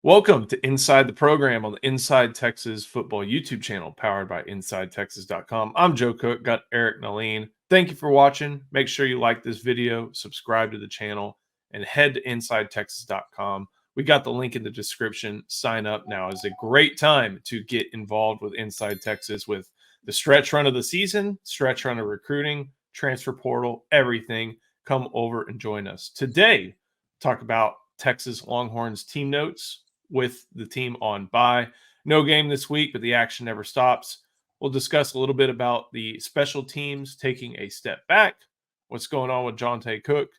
Welcome to Inside the Program on the Inside Texas Football YouTube channel powered by InsideTexas.com. I'm Joe Cook, got Eric Naleen. Thank you for watching. Make sure you like this video, subscribe to the channel, and head to InsideTexas.com. We got the link in the description. Sign up now is a great time to get involved with Inside Texas with the stretch run of the season, stretch run of recruiting, transfer portal, everything. Come over and join us. Today, talk about Texas Longhorns team notes with the team on bye. No game this week, but the action never stops. We'll discuss a little bit about the special teams taking a step back, what's going on with Johntay Cook,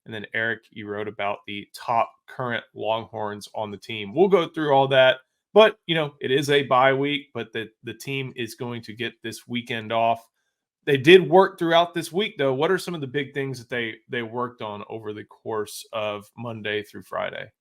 and then Eric, you wrote about the top current Longhorns on the team. We'll go through all that, but it is a bye week, but the team is going to get this weekend off. They did work throughout this week, though. What are some of the big things that they worked on over the course of Monday through Friday?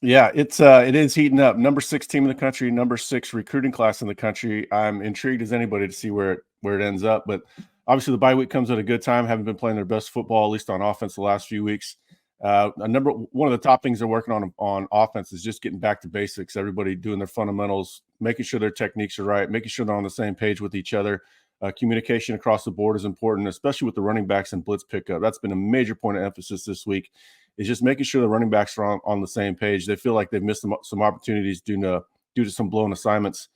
Yeah, it is heating up. Number 6 team in the country, number 6 recruiting class in the country. I'm intrigued as anybody to see where it ends up. But obviously, the bye week comes at a good time. Haven't been playing their best football, at least on offense, the last few weeks. One of the top things they're working on offense is just getting back to basics. Everybody doing their fundamentals, making sure their techniques are right, making sure they're on the same page with each other. Communication across the board is important, especially with the running backs and blitz pickup. That's been a major point of emphasis this week. Is just making sure the running backs are on the same page. They feel like they've missed some opportunities due to some blown assignments.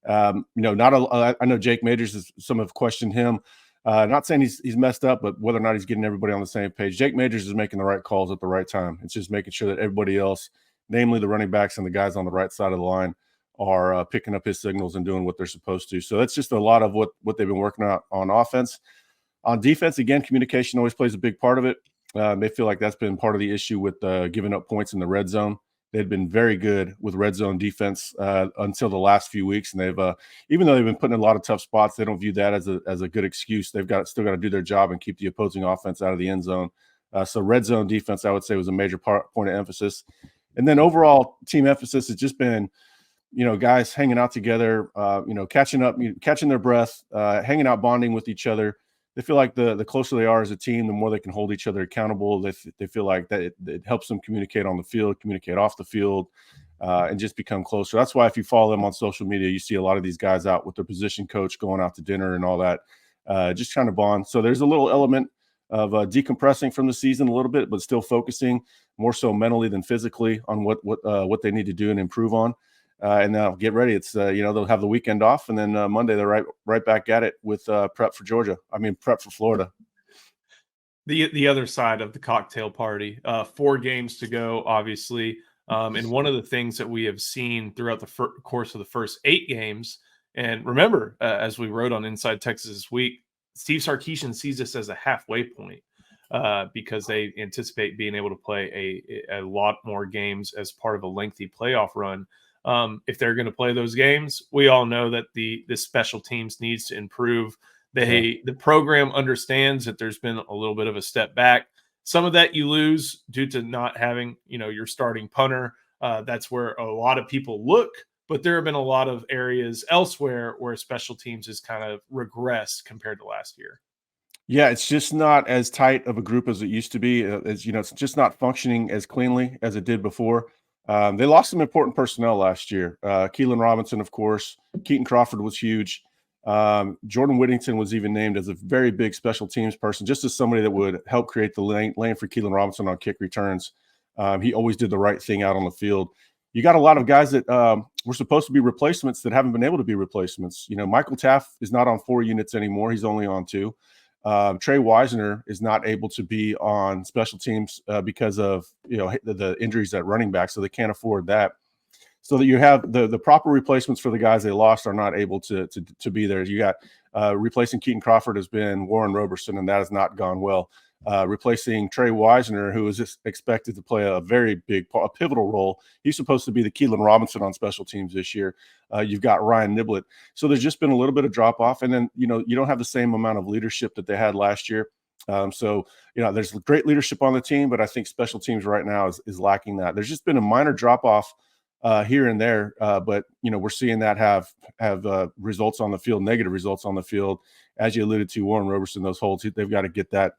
I know Jake Majors, some have questioned him. Not saying he's messed up, but whether or not he's getting everybody on the same page. Jake Majors is making the right calls at the right time. It's just making sure that everybody else, namely the running backs and the guys on the right side of the line, are picking up his signals and doing what they're supposed to. So that's just a lot of what they've been working on offense. On defense, again, communication always plays a big part of it. They feel like that's been part of the issue with giving up points in the red zone. They've been very good with red zone defense until the last few weeks, and they've even though they've been put in a lot of tough spots, they don't view that as a good excuse. They've still got to do their job and keep the opposing offense out of the end zone. So red zone defense, I would say, was a major point of emphasis. And then overall team emphasis has just been, guys hanging out together, catching up, catching their breath, hanging out, bonding with each other. They feel like the closer they are as a team, the more they can hold each other accountable. They feel like that it helps them communicate on the field, communicate off the field, and just become closer. That's why if you follow them on social media, you see a lot of these guys out with their position coach going out to dinner and all that, just trying to bond. So there's a little element of decompressing from the season a little bit, but still focusing more so mentally than physically on what they need to do and improve on. And now get ready. It's they'll have the weekend off, and then Monday they're right back at it with prep for Florida. The other side of the cocktail party. 4 games to go, obviously, and one of the things that we have seen throughout the course of the first 8 games, and remember, as we wrote on Inside Texas this week, Steve Sarkisian sees this as a halfway point because they anticipate being able to play a lot more games as part of a lengthy playoff run. If they're going to play those games, we all know that the special teams needs to improve. The program understands that there's been a little bit of a step back. Some of that you lose due to not having, your starting punter. That's where a lot of people look, but there have been a lot of areas elsewhere where special teams has kind of regressed compared to last year. Yeah, it's just not as tight of a group as it used to be. It's just not functioning as cleanly as it did before. They lost some important personnel last year. Keelan Robinson, of course. Keaton Crawford was huge. Jordan Whittington was even named as a very big special teams person, just as somebody that would help create the lane for Keelan Robinson on kick returns. He always did the right thing out on the field. You got a lot of guys that were supposed to be replacements that haven't been able to be replacements. Michael Taft is not on 4 units anymore. He's only on 2. Trey Wisner is not able to be on special teams because of the injuries at running back, so they can't afford that. So that you have the proper replacements for the guys they lost are not able to be there. You got replacing Keaton Crawford has been Warren Roberson, and that has not gone well. Replacing Trey Wisner, who is expected to play a very big, pivotal role. He's supposed to be the Keelan Robinson on special teams this year. You've got Ryan Niblett. So there's just been a little bit of drop off. And then, you don't have the same amount of leadership that they had last year. There's great leadership on the team, but I think special teams right now is lacking that. There's just been a minor drop off here and there. But we're seeing that have results on the field, negative results on the field. As you alluded to, Warren Roberson, those holds, they've got to get that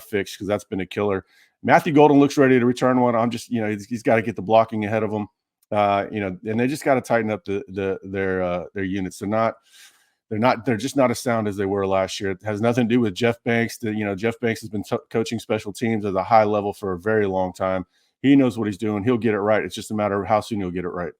fixed because that's been a killer. Matthew Golden looks ready to return one. I'm just, he's got to get the blocking ahead of him. And they just got to tighten up their units. They're just not as sound as they were last year. It has nothing to do with Jeff Banks. Jeff Banks has been coaching special teams at a high level for a very long time. He knows what he's doing. He'll get it right. It's just a matter of how soon he'll get it right.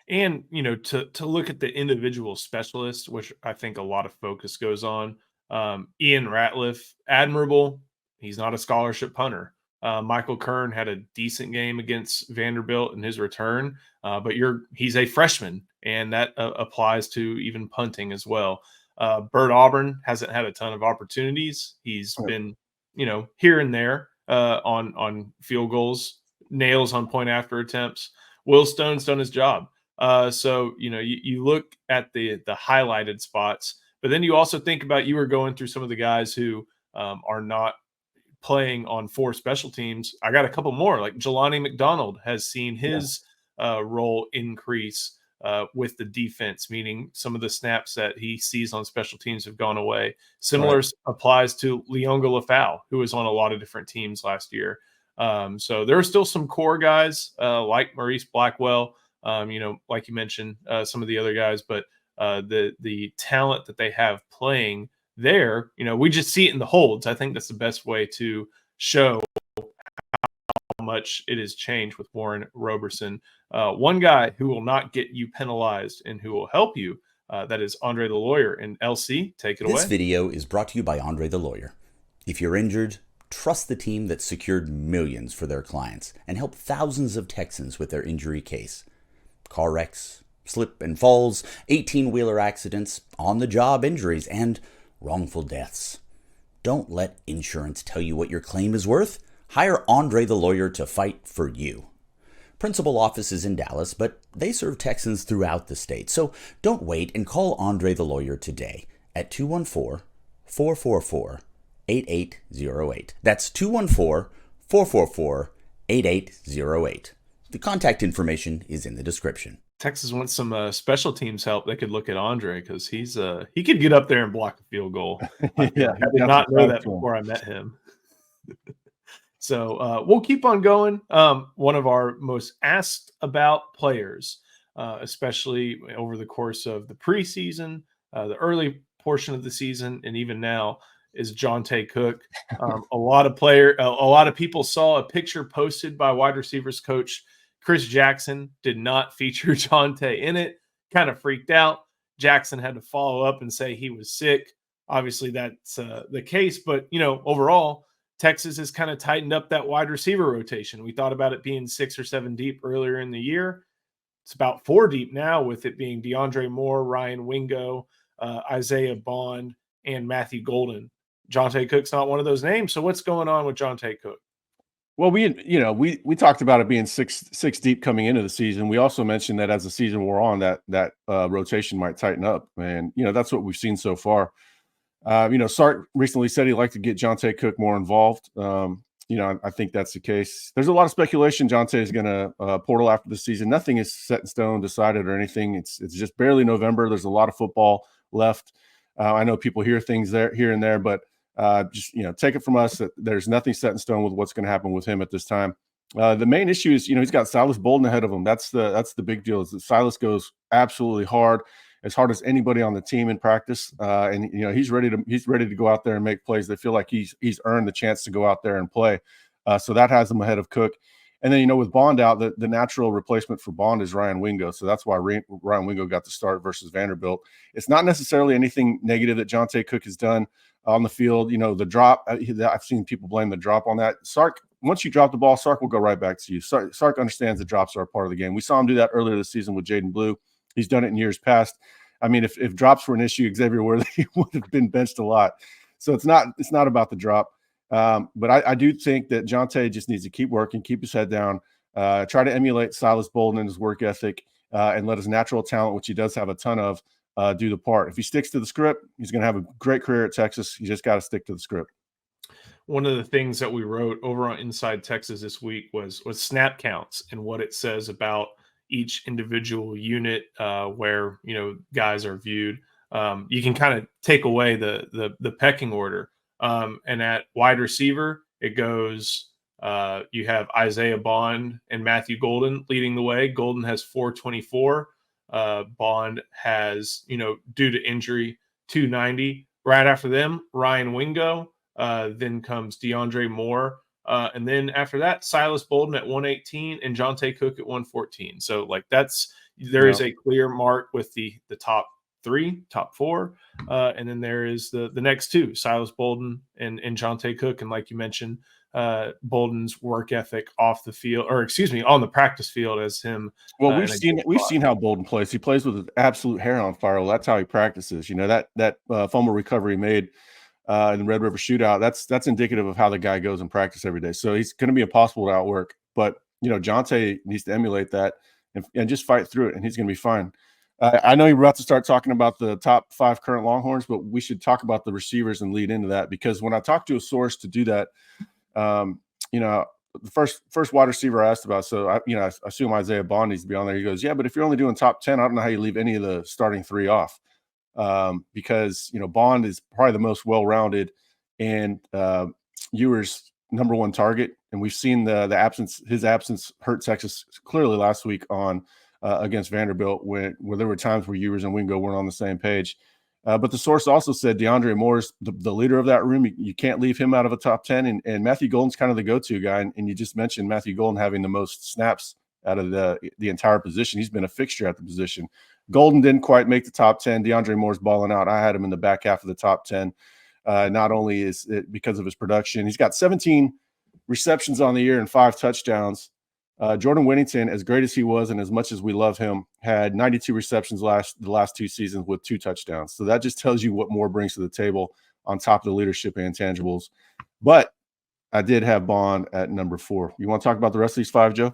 And to look at the individual specialists, which I think a lot of focus goes on. Ian Ratliff, admirable. He's not a scholarship punter. Michael Kern had a decent game against Vanderbilt in his return, but he's a freshman, and that applies to even punting as well. Bert Auburn hasn't had a ton of opportunities. He's been, here and there on field goals, nails on point after attempts. Will Stone's done his job. So you look at the highlighted spots, but then you also think about, you were going through some of the guys who are not playing on 4 special teams. I got a couple more, like Jelani McDonald has seen his role increase with the defense, meaning some of the snaps that he sees on special teams have gone away. Similar applies to Leonga Lafau, who was on a lot of different teams last year. So there are still some core guys like Maurice Blackwell, like you mentioned, some of the other guys, but the talent that they have playing there, we just see it in the holds. I think that's the best way to show how much it has changed with Warren Roberson. One guy who will not get you penalized and who will help you, that is Andre the Lawyer. And LC, take it away. This video is brought to you by Andre the Lawyer. If you're injured, trust the team that secured millions for their clients and helped thousands of Texans with their injury case. Car wrecks, slip and falls, 18-wheeler accidents, on-the-job injuries, and wrongful deaths. Don't let insurance tell you what your claim is worth. Hire Andre the Lawyer to fight for you. Principal office is in Dallas, but they serve Texans throughout the state. So don't wait and call Andre the Lawyer today at 214-444-8808. That's 214-444-8808. The contact information is in the description. Texas wants some special teams help. They could look at Andre, because he could get up there and block a field goal. I did not know that before I met him. So we'll keep on going. One of our most asked about players, especially over the course of the preseason, the early portion of the season, and even now, is Johntay Cook. A lot of people saw a picture posted by wide receivers coach Chris Jackson, did not feature Johntay in it, kind of freaked out. Jackson had to follow up and say he was sick. Obviously, that's the case. But, overall, Texas has kind of tightened up that wide receiver rotation. We thought about it being 6 or 7 deep earlier in the year. It's about 4 deep now, with it being DeAndre Moore, Ryan Wingo, Isaiah Bond, and Matthew Golden. Johntay Cook's not one of those names. So what's going on with Johntay Cook? Well, we talked about it being six deep coming into the season. We also mentioned that as the season wore on, that rotation might tighten up, and that's what we've seen so far. Sark recently said he'd like to get Johntay Cook more involved. I think that's the case. There's a lot of speculation Johntay is going to portal after the season. Nothing is set in stone, decided, or anything. It's just barely November. There's a lot of football left. I know people hear things here and there, but just take it from us that there's nothing set in stone with what's going to happen with him at this time. The main issue is he's got Silas Bolden ahead of him. That's the big deal, is that Silas goes absolutely hard as anybody on the team in practice, and he's ready to go out there and make plays. They feel like he's earned the chance to go out there and play, so that has him ahead of Cook. And then with Bond out, the natural replacement for Bond is Ryan Wingo, so that's why Ryan Wingo got the start versus Vanderbilt. It's not necessarily anything negative that Johntay Cook has done on the field. The drop, I've seen people blame the drop on that. Sark, once you drop the ball, Sark will go right back to you. Sark understands the drops are a part of the game. We saw him do that earlier this season with Jaden Blue. He's done it in years past. I mean, if drops were an issue, Xavier Worthy would have been benched a lot. So it's not about the drop. But I do think that Johntay just needs to keep working, keep his head down, try to emulate Silas Bolden and his work ethic, and let his natural talent, which he does have a ton of, do the part. If he sticks to the script, he's going to have a great career at Texas. You just got to stick to the script. One of the things that we wrote over on Inside Texas this week was snap counts and what it says about each individual unit, where guys are viewed. You can kind of take away the pecking order. And at wide receiver, it goes You have Isaiah Bond and Matthew Golden leading the way. Golden has 424. Bond has, due to injury, 290. Right after them, Ryan Wingo. Then comes DeAndre Moore. And then after that, Silas Bolden at 118 and Johntay Cook at 114. So there is a clear mark with the top three, top four. And then there is the next two, Silas Bolden and Johntay Cook. And like you mentioned, Bolden's work ethic off the field, or excuse me, on the practice field as him. Well, we've seen how Bolden plays. He plays with his absolute hair on fire. Well, that's how he practices. That fumble recovery he made in the Red River Shootout, that's indicative of how the guy goes in practice every day. So he's going to be impossible to outwork. But Johntay needs to emulate that and just fight through it, and he's going to be fine. I know you're about to start talking about the top 5 current Longhorns, but we should talk about the receivers and lead into that, because when I talked to a source to do that, the first wide receiver I asked about, so I assume Isaiah Bond needs to be on there. He goes, yeah, but if you're only doing top 10, I don't know how you leave any of the starting 3 off, because Bond is probably the most well-rounded and Ewer's number 1 target, and we've seen his absence hurt Texas clearly last week on against Vanderbilt, where there were times where Ewers and Wingo weren't on the same page. But the source also said DeAndre Moore is the leader of that room. You can't leave him out of a top 10. And Matthew Golden's kind of the go-to guy. And you just mentioned Matthew Golden having the most snaps out of the entire position. He's been a fixture at the position. Golden didn't quite make the top 10. DeAndre Moore's balling out. I had him in the back half of the top 10. Not only is it because of his production, he's got 17 receptions on the year and 5 touchdowns. Jordan Whittington, as great as he was and as much as we love him, had 92 receptions the last 2 seasons with 2 touchdowns. So that just tells you what Moore brings to the table on top of the leadership and intangibles. But I did have Bond at number 4. You want to talk about the rest of these 5, Joe?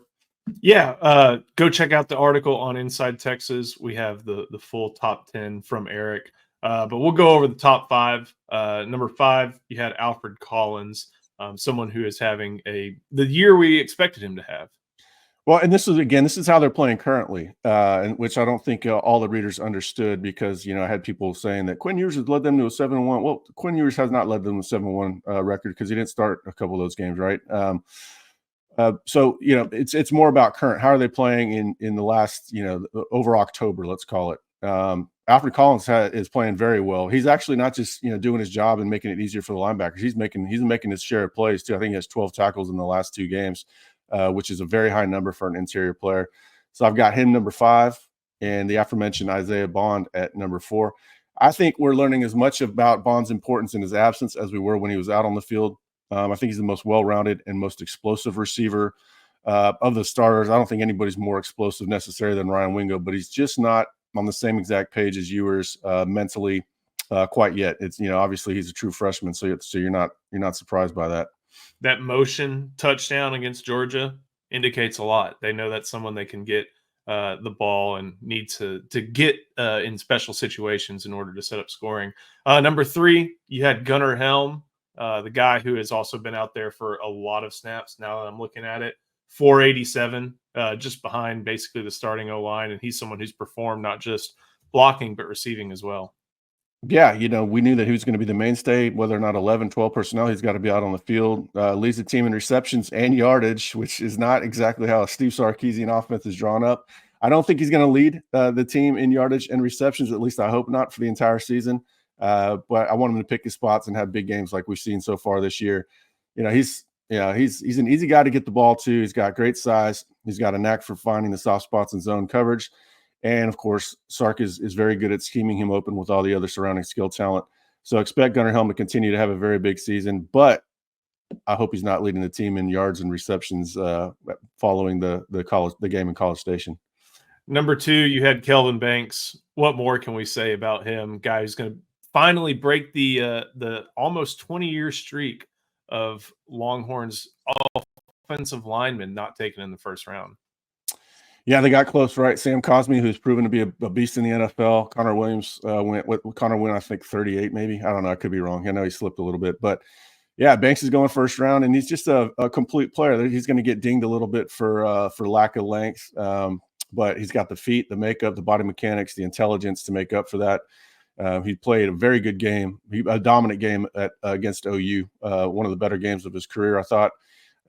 Yeah, go check out the article on Inside Texas. We have the full top 10 from Eric. But we'll go over the top 5. Number 5, you had Alfred Collins, someone who is having the year we expected him to have. Well, and this is how they're playing currently, and which I don't think all the readers understood, because I had people saying that Quinn Ewers has led them to a 7-1. Well, Quinn Ewers has not led them to a 7-1 record, because he didn't start a couple of those games, right? So it's more about current. How are they playing in the last over October? Let's call it. Alfred Collins is playing very well. He's actually not just doing his job and making it easier for the linebackers. He's making his share of plays too. I think he has 12 tackles in the last 2 games. Which is a very high number for an interior player. So I've got him number 5, and the aforementioned Isaiah Bond at number 4. I think we're learning as much about Bond's importance in his absence as we were when he was out on the field. I think he's the most well-rounded and most explosive receiver of the starters. I don't think anybody's more explosive necessarily than Ryan Wingo, but he's just not on the same exact page as Ewers mentally quite yet. It's obviously he's a true freshman, so you're not surprised by that. That motion touchdown against Georgia indicates a lot. They know that's someone they can get the ball and need to get in special situations in order to set up scoring. Number 3, you had Gunnar Helm, the guy who has also been out there for a lot of snaps. Now that I'm looking at it, 487, just behind basically the starting O-line, and he's someone who's performed not just blocking but receiving as well. Yeah, we knew that he was going to be the mainstay, whether or not 11, 12 personnel, he's got to be out on the field. Leads the team in receptions and yardage, which is not exactly how a Steve Sarkisian offense is drawn up. I don't think he's going to lead the team in yardage and receptions, at least I hope not, for the entire season. But I want him to pick his spots and have big games like we've seen so far this year. He's an easy guy to get the ball to. He's got great size. He's got a knack for finding the soft spots in zone coverage. And, of course, Sark is very good at scheming him open with all the other surrounding skill talent. So expect Gunnar Helm to continue to have a very big season, but I hope he's not leading the team in yards and receptions following the game in College Station. Number 2, you had Kelvin Banks. What more can we say about him? Guy who's going to finally break the almost 20-year streak of Longhorns offensive linemen not taken in the first round. Yeah, they got close, right? Sam Cosmi, who's proven to be a beast in the NFL. Connor Williams went, I think, 38 maybe. I don't know. I could be wrong. I know he slipped a little bit. But, yeah, Banks is going first round, and he's just a complete player. He's going to get dinged a little bit for lack of length, but he's got the feet, the makeup, the body mechanics, the intelligence to make up for that. He played a very good game, a dominant game against OU, one of the better games of his career, I thought.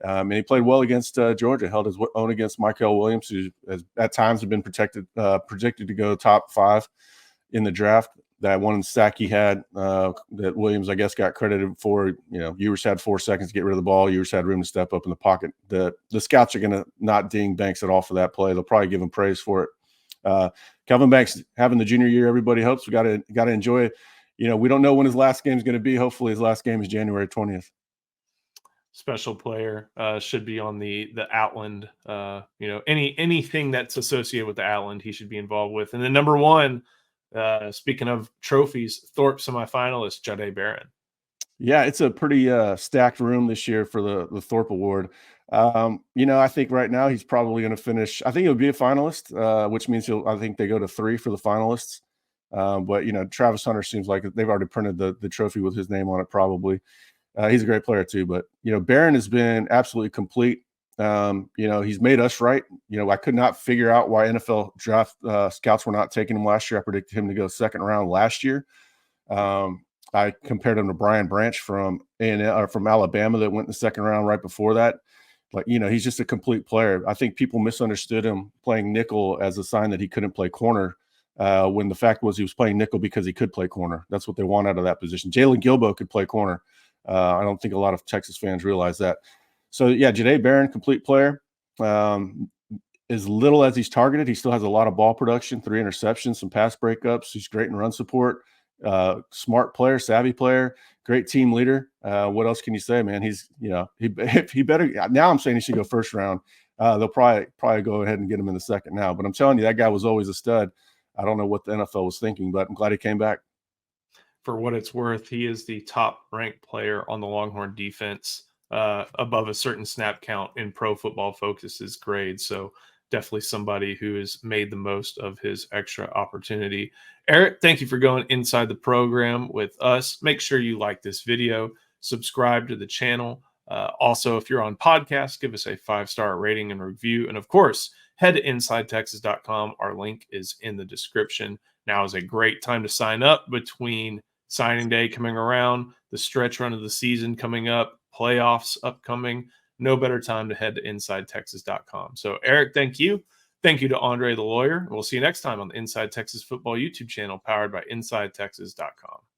And he played well against Georgia, held his own against Michael Williams, who has, at times have been predicted to go top 5 in the draft. That one sack he had that Williams, I guess, got credited for. You know, Ewers had 4 seconds to get rid of the ball. Ewers had room to step up in the pocket. The scouts are going to not ding Banks at all for that play. They'll probably give him praise for it. Calvin Banks having the junior year, everybody hopes. We got to enjoy it. You know, we don't know when his last game is going to be. Hopefully, his last game is January 20th. Special player, should be on the Outland. You know, anything that's associated with the Outland, he should be involved with. And then number 1, speaking of trophies, Thorpe semifinalist Johntay Barron. Yeah, it's a pretty stacked room this year for the Thorpe Award. You know, I think right now he's probably going to finish. I think he'll be a finalist, which means I think they go to 3 for the finalists. But you know, Travis Hunter seems like they've already printed the trophy with his name on it. Probably, he's a great player too. But you know, Barron has been absolutely complete. You know, he's made us right. You know, I could not figure out why NFL draft scouts were not taking him last year. I predicted him to go 2nd round last year. I compared him to Brian Branch from Alabama that went in the 2nd round right before that. Like, you know, he's just a complete player. I think people misunderstood him playing nickel as a sign that he couldn't play corner, when the fact was he was playing nickel because he could play corner. That's what they want out of that position. Jalen Gilbo could play corner. I don't think a lot of Texas fans realize that. So, yeah, Johntay Barron, complete player. As little as he's targeted, he still has a lot of ball production, 3 interceptions, some pass breakups. He's great in run support. Smart player, savvy player, great team leader. What else can you say, man? He's, you know, he better. Now I'm saying he should go 1st round. They'll probably go ahead and get him in the 2nd now. But I'm telling you, that guy was always a stud. I don't know what the NFL was thinking, but I'm glad he came back. For what it's worth, he is the top ranked player on the Longhorn defense, above a certain snap count in Pro Football Focus's grade. So definitely somebody who has made the most of his extra opportunity. Eric, thank you for going inside the program with us. Make sure you like this video, subscribe to the channel. Also, if you're on podcast, give us a 5-star rating and review. And of course, head to InsideTexas.com. Our link is in the description. Now is a great time to sign up between signing day coming around, the stretch run of the season coming up, playoffs upcoming. No better time to head to InsideTexas.com. So, Eric, thank you. Thank you to Andre the Lawyer. We'll see you next time on the Inside Texas Football YouTube channel powered by InsideTexas.com.